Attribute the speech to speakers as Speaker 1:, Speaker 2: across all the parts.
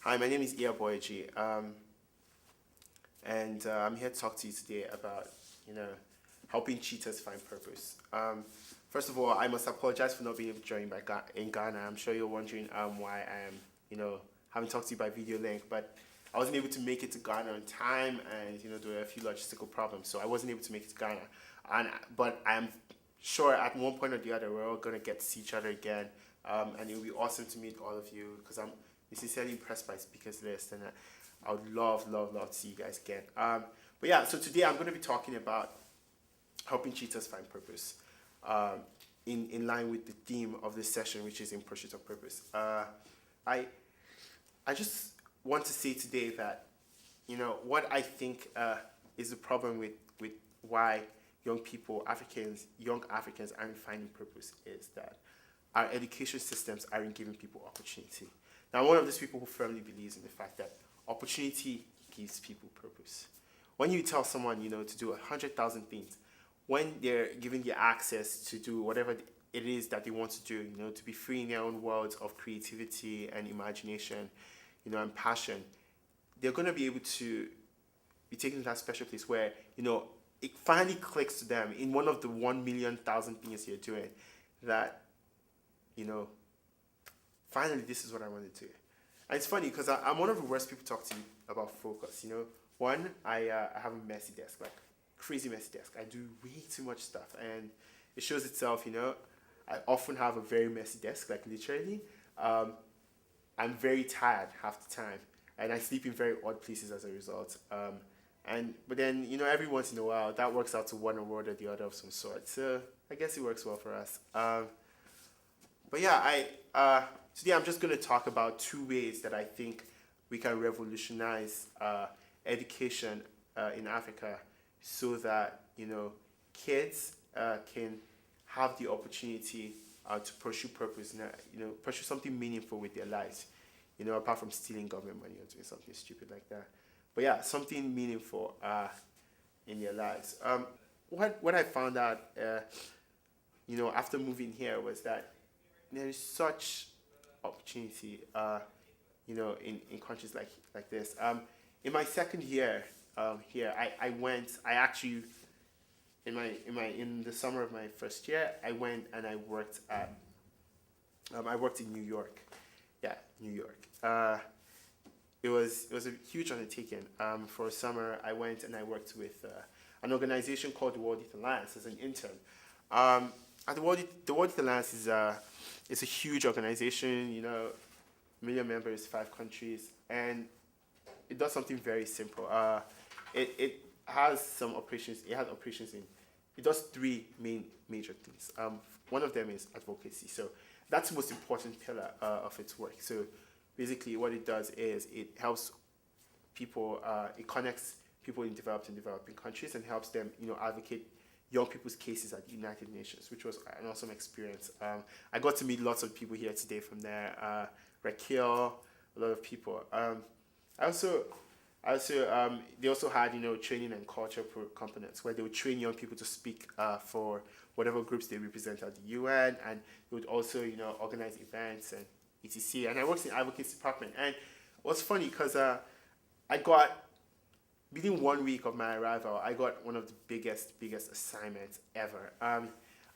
Speaker 1: Hi, my name is Aboyeji, and I'm here to talk to you today about, you know, helping cheetahs find purpose. First of all, I must apologize for not being able to join in Ghana. I'm sure you're wondering why I am, having talked to you by video link, but I wasn't able to make it to Ghana on time, and there were a few logistical problems, so I wasn't able to make it to Ghana. But I'm sure at one point or the other we're all gonna get to see each other again, and it will be awesome to meet all of you because I'm sincerely impressed by speakers list, and I would love to see you guys again. But yeah, so today I'm going to be talking about helping cheetahs find purpose, in line with the theme of this session, which is in pursuit of purpose. I just want to say today that what I think is the problem with why young Africans aren't finding purpose is that our education systems aren't giving people opportunity. Now, I'm one of those people who firmly believes in the fact that opportunity gives people purpose. When you tell someone, to do 100,000 things, when they're giving you access to do whatever it is that they want to do, to be free in their own worlds of creativity and imagination, and passion, they're going to be able to be taken to that special place where, it finally clicks to them in one of the 1,000,000 things you're doing that, finally, this is what I want to do. And it's funny because I'm one of the worst people to talk to about focus. One, I have a messy desk, like crazy messy desk. I do way too much stuff, and it shows itself. I often have a very messy desk, like literally. I'm very tired half the time, and I sleep in very odd places as a result. But then every once in a while that works out to one award or the other of some sort. So I guess it works well for us. But yeah, today I'm just going to talk about two ways that I think we can revolutionize education in Africa so that, kids can have the opportunity to pursue purpose, pursue something meaningful with their lives, apart from stealing government money or doing something stupid like that. But yeah, something meaningful in their lives. What I found out, after moving here was that there is such opportunity, in countries like this. In my second year here, in the summer of my first year, I went and I worked in New York. Yeah, New York. It was a huge undertaking. For a summer, I went and I worked with an organization called the World Youth Alliance as an intern. At the World Youth Alliance is it's a huge organization, million members, 5 countries, and it does something very simple. It has some operations. It does 3 major things. One of them is advocacy. So that's the most important pillar of its work. So basically, what it does is it helps people. It connects people in developed and developing countries and helps them, advocate young people's cases at the United Nations, which was an awesome experience. I got to meet lots of people here today from there. Raquel, a lot of people. They also had, training and culture components where they would train young people to speak for whatever groups they represent at the UN, and they would also, organize events and etc. And I worked in the advocacy department, and it was funny because within 1 week of my arrival, I got one of the biggest assignments ever.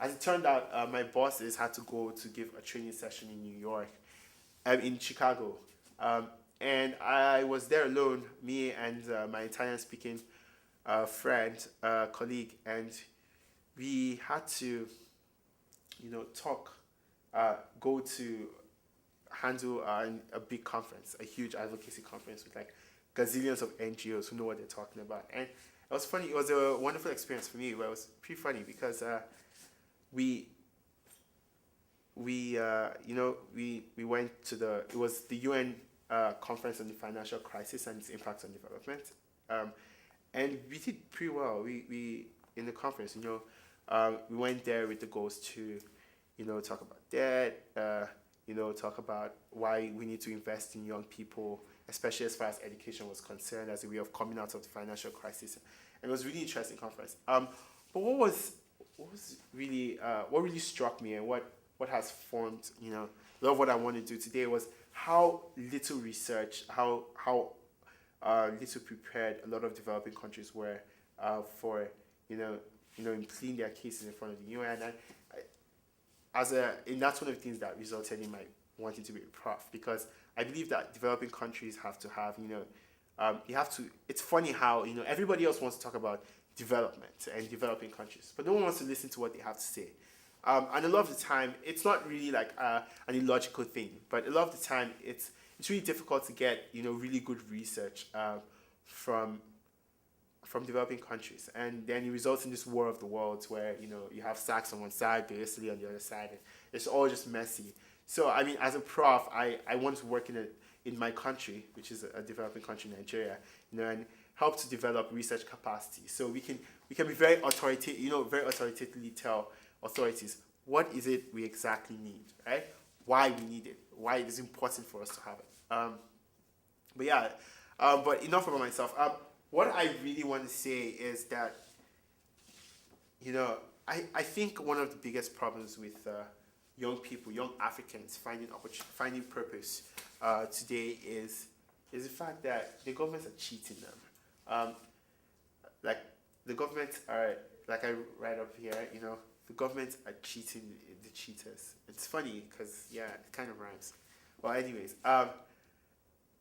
Speaker 1: As it turned out, my bosses had to go to give a training session in New York, in Chicago. And I was there alone, me and my Italian-speaking friend, colleague, and we had to, go to handle a big conference, a huge advocacy conference with like gazillions of NGOs who know what they're talking about. And it was funny. It was a wonderful experience for me, but it was pretty funny because we went to it was the UN conference on the financial crisis and its impact on development, and we did pretty well. We in the conference, we went there with the goals to, talk about debt, talk about why we need to invest in young people, especially as far as education was concerned, as a way of coming out of the financial crisis. And it was a really interesting conference. But what really struck me, and what has formed, a lot of what I want to do today was how little research, how little prepared a lot of developing countries were for you know in pleading their cases in front of the UN. And that's one of the things that resulted in my wanting to be a prof, because I believe that developing countries have to have you have to. It's funny how everybody else wants to talk about development and developing countries, but no one wants to listen to what they have to say. And a lot of the time, it's not really like an illogical thing, but a lot of the time, it's really difficult to get really good research from developing countries, and then it results in this war of the worlds where you have sacks on one side, basically on the other side, and it's all just messy. So I mean, as a prof, I want to work in my country, which is a developing country, Nigeria, and help to develop research capacity, so we can be very authoritative, very authoritatively tell authorities what is it we exactly need, right? Why we need it, why it is important for us to have it. But yeah, but enough about myself. What I really want to say is that I think one of the biggest problems with young people, young Africans finding purpose today is the fact that the governments are cheating them. Like the governments are, like I write up here, the governments are cheating the cheaters. It's funny because it kind of rhymes. Well, anyways,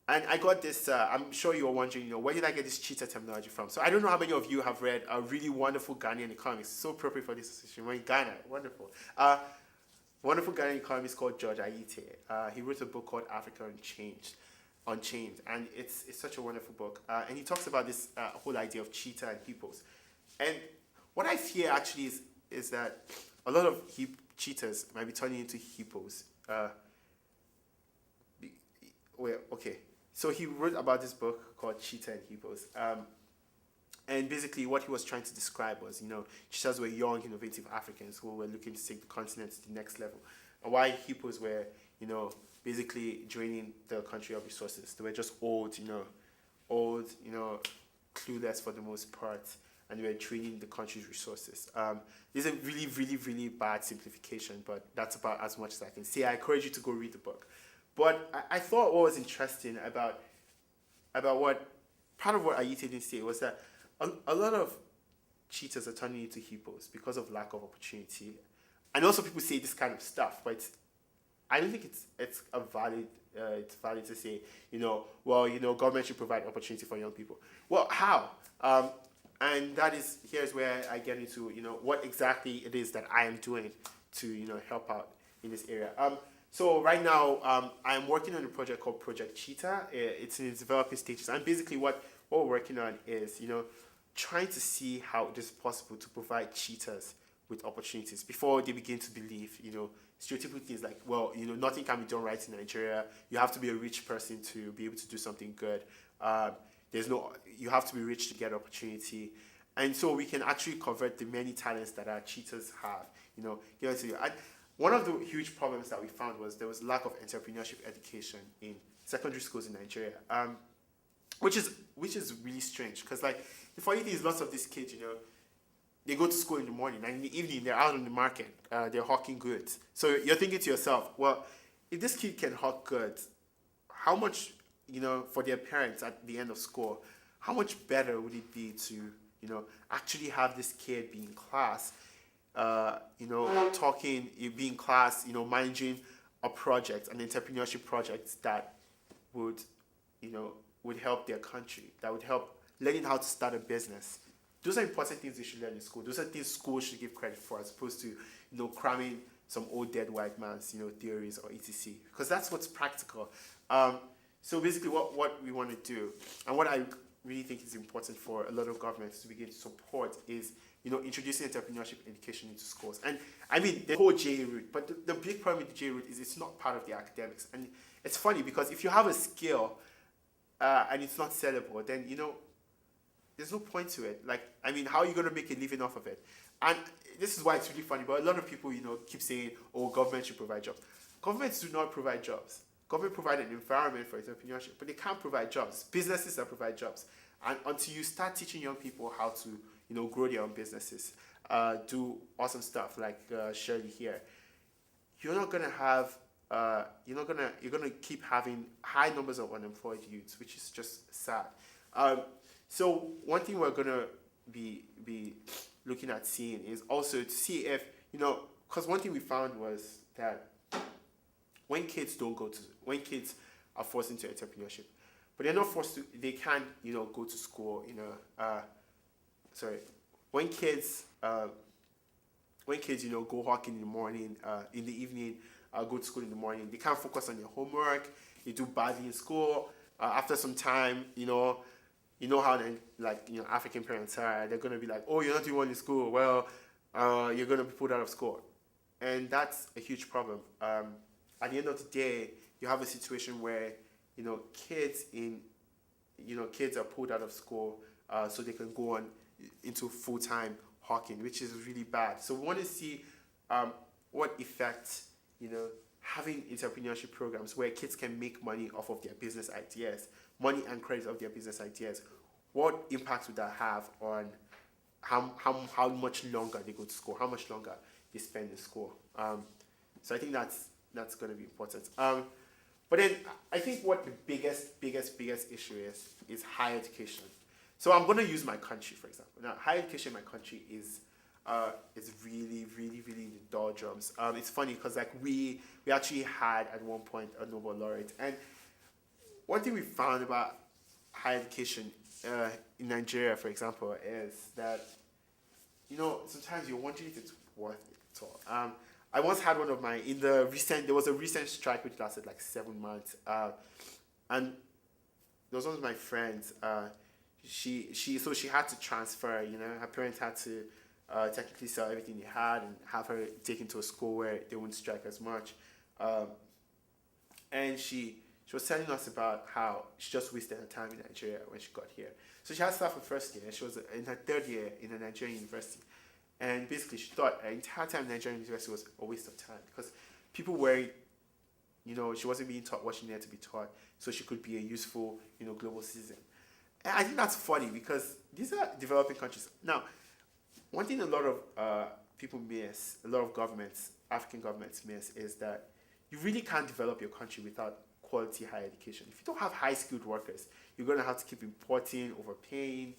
Speaker 1: and I got this. I'm sure you're wondering, where did I get this cheetah terminology from? So I don't know how many of you have read a really wonderful Ghanaian economist, so appropriate for this association. We're in Ghana, wonderful. Wonderful Ghanaian economist called George Aite. He wrote a book called Africa Unchained, and it's such a wonderful book. And he talks about this whole idea of cheetah and hippos. And what I fear actually is that a lot of cheetahs might be turning into hippos. Okay. So he wrote about this book called Cheetah and Hippos. And basically what he was trying to describe was, cheetahs were young, innovative Africans who were looking to take the continent to the next level. And why hippos were, basically draining the country of resources. They were just old, clueless for the most part, and they were draining the country's resources. This is a really, really, really bad simplification, but that's about as much as I can say. I encourage you to go read the book. But I thought what was interesting about what part of what Aite didn't say was that a lot of cheetahs are turning into hippos because of lack of opportunity, and also people say this kind of stuff, but I don't think it's valid to say government should provide opportunity for young people. Well, how? And here's where I get into what exactly it is that I am doing to help out in this area. So right now, I'm working on a project called Project Cheetah. It's in its developing stages. And basically what we're working on is, trying to see how it is possible to provide cheetahs with opportunities before they begin to believe, stereotypical things like, nothing can be done right in Nigeria. You have to be a rich person to be able to do something good. You have to be rich to get opportunity. And so we can actually convert the many talents that our cheetahs have, give it to you. And one of the huge problems that we found was there was lack of entrepreneurship education in secondary schools in Nigeria, which is really strange because the funny thing is lots of these kids, they go to school in the morning and in the evening they're out on the market, they're hawking goods. So you're thinking to yourself, well, if this kid can hawk goods, how much, for their parents at the end of school, how much better would it be to, actually have this kid be in class, be in class, managing a project, an entrepreneurship project that would help their country, that would help learning how to start a business. Those are important things they should learn in school. Those are things schools should give credit for, as opposed to, cramming some old dead white man's, theories or etc. Because that's what's practical. So basically what we want to do, and what I really think is important for a lot of governments to begin to support is, introducing entrepreneurship education into schools. And I mean, the whole J route, but the big problem with the J route is it's not part of the academics. And it's funny because if you have a skill and it's not sellable, then, there's no point to it. How are you going to make a living off of it? And this is why it's really funny, but a lot of people, keep saying, government should provide jobs. Governments do not provide jobs. Government provide an environment for entrepreneurship, but they can't provide jobs. Businesses that provide jobs. And until you start teaching young people how to, grow their own businesses, do awesome stuff like Shirley here, you're not going to have you're gonna keep having high numbers of unemployed youths, which is just sad. So one thing we're gonna be looking at seeing is also to see if because one thing we found was that when kids don't go to when kids are forced into entrepreneurship, but they're not forced to, they can go to school. Sorry, when kids go hawking in the morning, in the evening, go to school in the morning, they can't focus on their homework. They do badly in school. After some time, how then African parents are. They're gonna be like, oh, you're not doing well in school. Well, you're gonna be pulled out of school, and that's a huge problem. At the end of the day, you have a situation where kids are pulled out of school so they can go on into full-time hawking, which is really bad. So we want to see what effect having entrepreneurship programs where kids can make money off of their business ideas, money and credit of their business ideas. What impact would that have on how much longer they go to school, how much longer they spend in school? So I think that's going to be important. But then I think what the biggest issue is higher education. So I'm going to use my country, for example. Now, higher education in my country is really, really, really in the doldrums. It's funny because we actually had at one point a Nobel laureate. And one thing we found about higher education in Nigeria, for example, is that, sometimes you're wondering if it's worth it at all. I once had one of my, there was a recent strike which lasted like 7 months. And there was one of my friends, she had to transfer, her parents had to technically sell everything they had and have her taken to a school where they wouldn't strike as much. And she was telling us about how she just wasted her time in Nigeria when she got here. So she had started for first year. She was in her third year in a Nigerian university. And basically she thought her entire time in Nigerian university was a waste of time because people were, she wasn't being taught what she needed to be taught so she could be a useful, global citizen. And I think that's funny because these are developing countries. Now, one thing a lot of people miss, a lot of governments, African governments miss, is that you really can't develop your country without quality higher education. If you don't have high-skilled workers, you're going to have to keep importing, overpaying.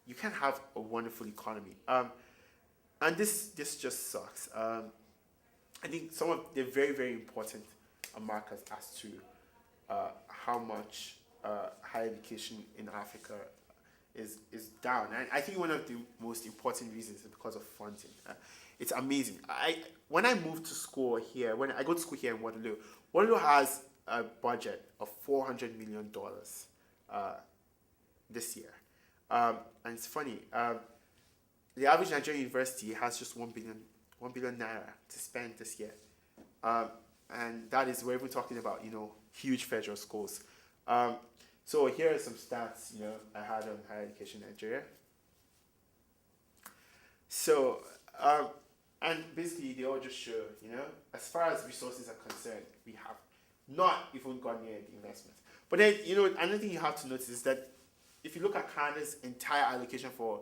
Speaker 1: You can't have a wonderful economy. And this just sucks. I think some of the very, very important markers as to how much higher education in Africa is down. And I think one of the most important reasons is because of funding. It's amazing. When I moved to school here, when I go to school here in Waterloo, Waterloo has a budget of $400 million this year. And it's funny. The average Nigerian university has just 1 billion naira to spend this year. And that is, we're even talking about, huge federal schools. So here are some stats, I had on higher education in Nigeria. So, and basically they all just show, as far as resources are concerned, we have not even gone near the investment. But then, another thing you have to notice is that if you look at Canada's entire allocation for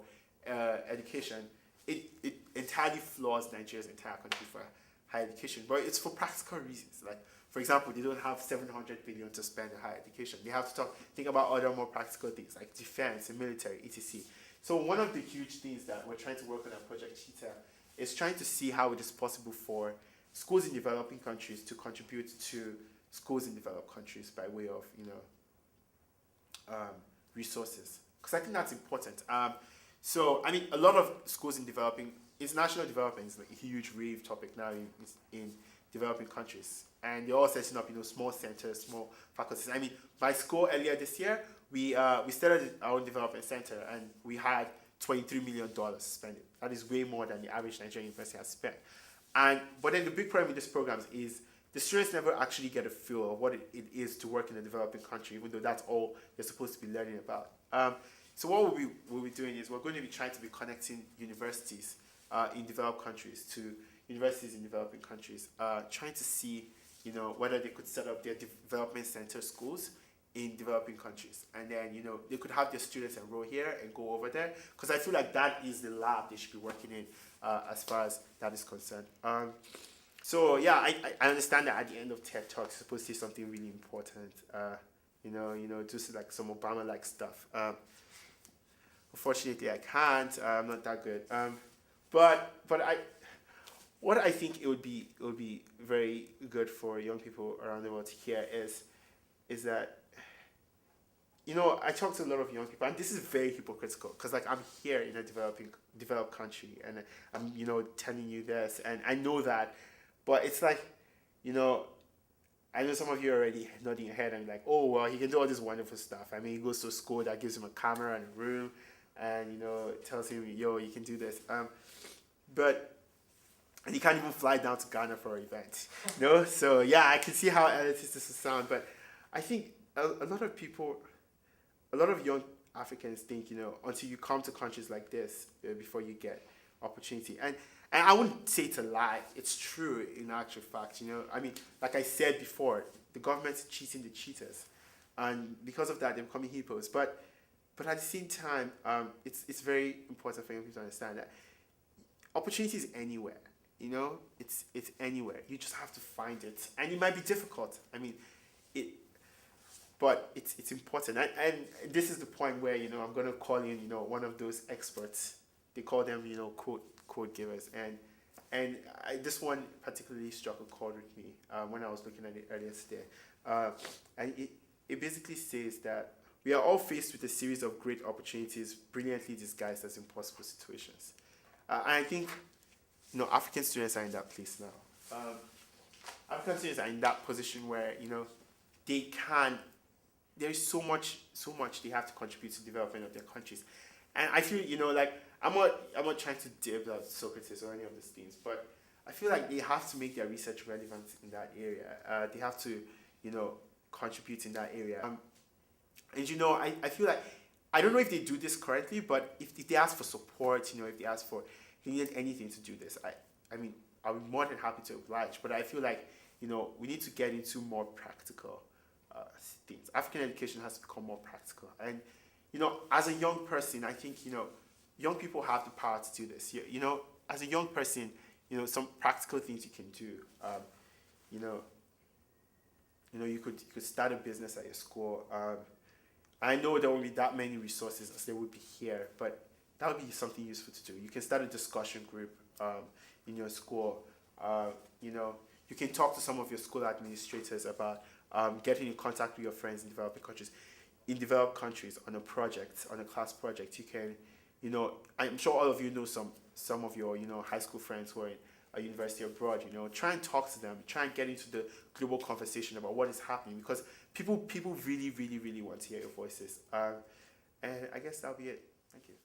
Speaker 1: education, it entirely flaws Nigeria's entire country for higher education. But it's for practical reasons. Like, for example, they don't have 700 billion to spend on higher education. They have to think about other more practical things like defense and military, etc. So one of the huge things that we're trying to work on at Project Cheetah is trying to see how it is possible for schools in developing countries to contribute to schools in developed countries by way of, resources. Because I think that's important. So, I mean, a lot of schools in international development is like a huge rave topic now in developing countries. And they're all setting up, small centers, small faculties. I mean, my school earlier this year, we started our own development center and we had $23 million to spend it. That is way more than the average Nigerian university has spent. But then the big problem with these programs is the students never actually get a feel of what it is to work in a developing country, even though that's all they're supposed to be learning about. So what we'll be doing is we're going to be trying to be connecting universities in developed countries to universities in developing countries, trying to see whether they could set up their development center schools in developing countries. And then, they could have their students enroll here and go over there. Because I feel like that is the lab they should be working in as far as that is concerned. So yeah, I understand that at the end of TED Talks, you're supposed to say something really important. Just like some Obama like stuff. Unfortunately, I can't. I'm not that good. But what I think it would be very good for young people around the world to hear is that I talk to a lot of young people, and this is very hypocritical because like I'm here in a developed country, and I'm telling you this, and I know that, but it's like you know I know some of you are already nodding your head and like, oh well, he can do all this wonderful stuff. I mean, he goes to a school that gives him a camera and a room, and tells him, yo, you can do this. But and he can't even fly down to Ghana for an event. So yeah, I can see how elitist this will sound, but I think a lot of people, a lot of young Africans think, until you come to countries like this before you get opportunity. And I wouldn't say it's a lie. It's true in actual fact. I mean, like I said before, the government's cheating the cheaters, and because of that, they're becoming hippos. But at the same time, it's very important for young people to understand that opportunity is anywhere. It's anywhere. You just have to find it, and it might be difficult. I mean, but it's important. And this is the point where I'm gonna call in one of those experts. They call them code givers, and this one particularly struck a chord with me when I was looking at it earlier today. And it basically says that we are all faced with a series of great opportunities brilliantly disguised as impossible situations. And I think African students are in that place now. African students are in that position where they can. There is so much they have to contribute to the development of their countries, and I feel like I'm not trying to dib out Socrates or any of these things, but I feel like they have to make their research relevant in that area. They have to contribute in that area. And I feel like I don't know if they do this currently, but if they ask for support, if they ask for if you need anything to do this, I mean I'll be more than happy to oblige. But I feel like we need to get into more practical things. African education has to become more practical. And as a young person, I think young people have the power to do this. As a young person, some practical things you can do. You could start a business at your school. I know there won't be that many resources as there would be here, but that would be something useful to do. You can start a discussion group in your school. You can talk to some of your school administrators about getting in contact with your friends in developed countries on a project, on a class project. You can, I'm sure all of you know some of your high school friends who are in a university abroad. Try and talk to them. Try and get into the global conversation about what is happening, because people really, really, really want to hear your voices. And I guess that'll be it. Thank you.